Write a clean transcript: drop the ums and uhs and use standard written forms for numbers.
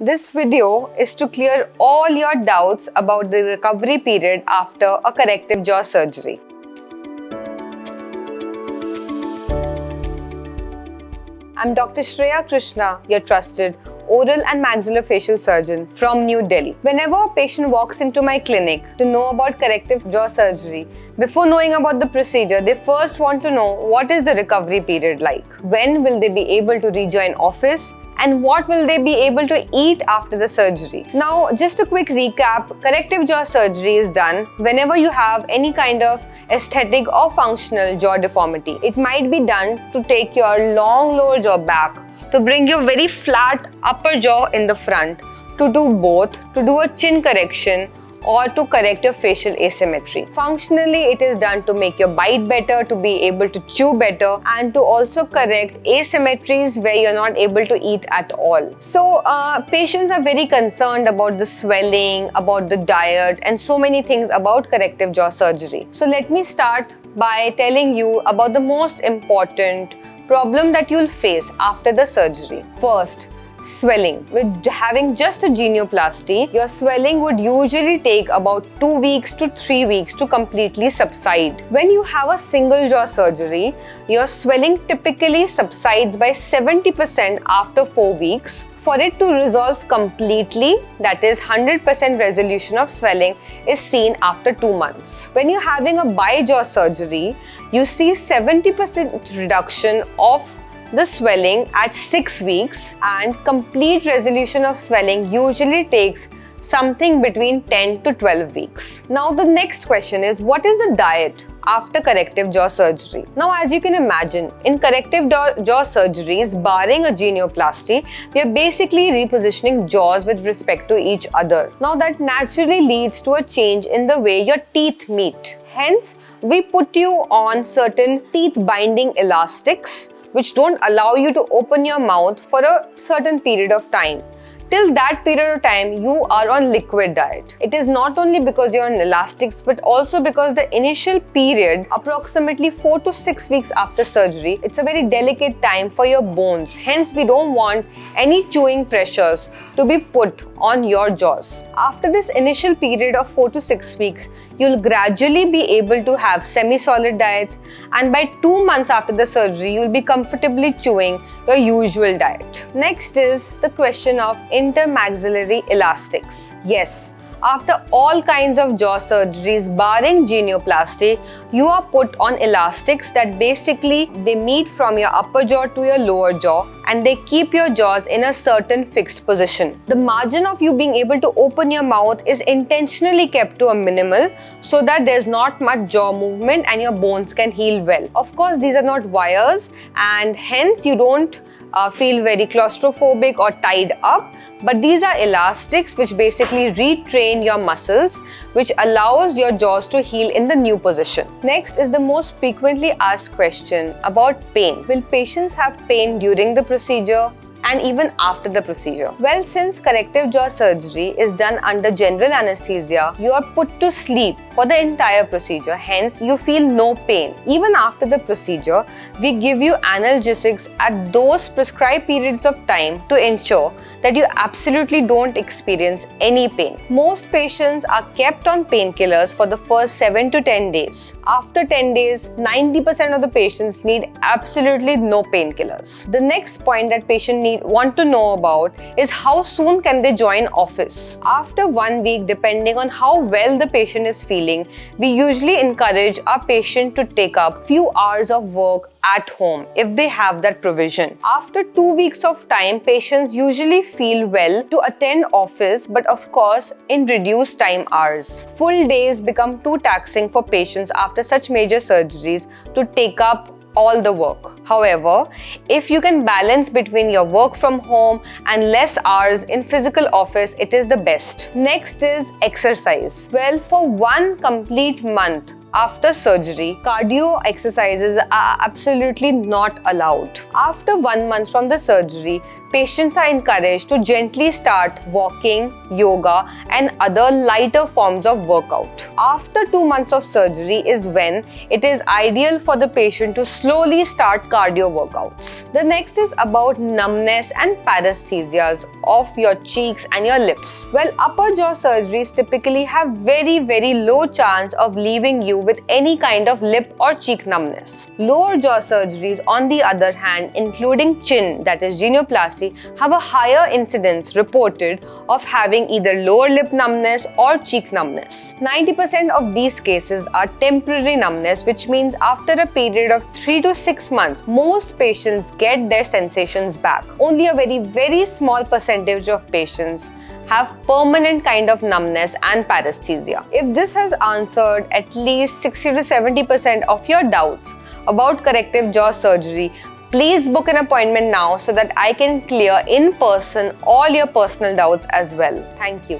This video is to clear all your doubts about the recovery period after a corrective jaw surgery. I'm Dr. Shreya Krishna, your trusted oral and maxillofacial surgeon from New Delhi. Whenever a patient walks into my clinic to know about corrective jaw surgery, before knowing about the procedure, they first want to know what is the recovery period like. When will they be able to rejoin office? And what will they be able to eat after the surgery? Now, just a quick recap, corrective jaw surgery is done whenever you have any kind of aesthetic or functional jaw deformity. It might be done to take your long lower jaw back, to bring your very flat upper jaw in the front, to do both, to do a chin correction, or to correct your facial asymmetry. Functionally, it is done to make your bite better, to be able to chew better, and to also correct asymmetries where you're not able to eat at all. So, patients are very concerned about the swelling, about the diet, and so many things about corrective jaw surgery. So, let me start by telling you about the most important problem that you'll face after the surgery. First, swelling. With having just a genioplasty, your swelling would usually take about 2 weeks to 3 weeks to completely subside. When you have a single jaw surgery, your swelling typically subsides by 70% after 4 weeks. For it to resolve completely, that is 100% resolution of swelling, is seen after 2 months. When you're having a bi-jaw surgery, you see 70% reduction of the swelling at 6 weeks, and complete resolution of swelling usually takes something between 10 to 12 weeks. Now the next question is, what is the diet after corrective jaw surgery? Now, as you can imagine, in corrective jaw surgeries, barring a genioplasty, we are basically repositioning jaws with respect to each other. Now that naturally leads to a change in the way your teeth meet. Hence, we put you on certain teeth binding elastics which don't allow you to open your mouth for a certain period of time. Till that period of time, you are on liquid diet. It is not only because you're on elastics, but also because the initial period, approximately 4 to 6 weeks after surgery, it's a very delicate time for your bones. Hence, we don't want any chewing pressures to be put on your jaws. After this initial period of 4 to 6 weeks, you'll gradually be able to have semi-solid diets, and by 2 months after the surgery, you'll be comfortably chewing your usual diet. Next is the question of intermaxillary elastics. Yes, after all kinds of jaw surgeries barring genioplasty, you are put on elastics that basically they meet from your upper jaw to your lower jaw, and they keep your jaws in a certain fixed position. The margin of you being able to open your mouth is intentionally kept to a minimal so that there's not much jaw movement and your bones can heal well. Of course, these are not wires, and hence you don't feel very claustrophobic or tied up, but these are elastics which basically retrain your muscles, which allows your jaws to heal in the new position. Next is the most frequently asked question about pain. Will patients have pain during the procedure and even after the procedure? Well, since corrective jaw surgery is done under general anesthesia, you are put to sleep for the entire procedure. Hence, you feel no pain. Even after the procedure, we give you analgesics at those prescribed periods of time to ensure that you absolutely don't experience any pain. Most patients are kept on painkillers for the first 7 to 10 days. After 10 days, 90% of the patients need absolutely no painkillers. The next point that patients want to know about is how soon can they join office. After 1 week, depending on how well the patient is feeling, we usually encourage our patient to take up few hours of work at home if they have that provision. After 2 weeks of time, patients usually feel well to attend office, but of course in reduced time hours. Full days become too taxing for patients after such major surgeries to take up all the work. However, if you can balance between your work from home and less hours in physical office, it is the best. Next is exercise. Well, for 1 complete month after surgery, cardio exercises are absolutely not allowed. After 1 month from the surgery, patients are encouraged to gently start walking, yoga, and other lighter forms of workout. After 2 months of surgery is when it is ideal for the patient to slowly start cardio workouts. The next is about numbness and paresthesias of your cheeks and your lips. Well, upper jaw surgeries typically have very low chance of leaving you with any kind of lip or cheek numbness. Lower jaw surgeries, on the other hand, including chin, that is genioplasty, have a higher incidence reported of having either lower lip numbness or cheek numbness. 90% of these cases are temporary numbness, which means after a period of 3 to 6 months, most patients get their sensations back. Only a very small percentage of patients have permanent kind of numbness and paresthesia. If this has answered at least 60 to 70% of your doubts about corrective jaw surgery, please book an appointment now so that I can clear in person all your personal doubts as well. Thank you.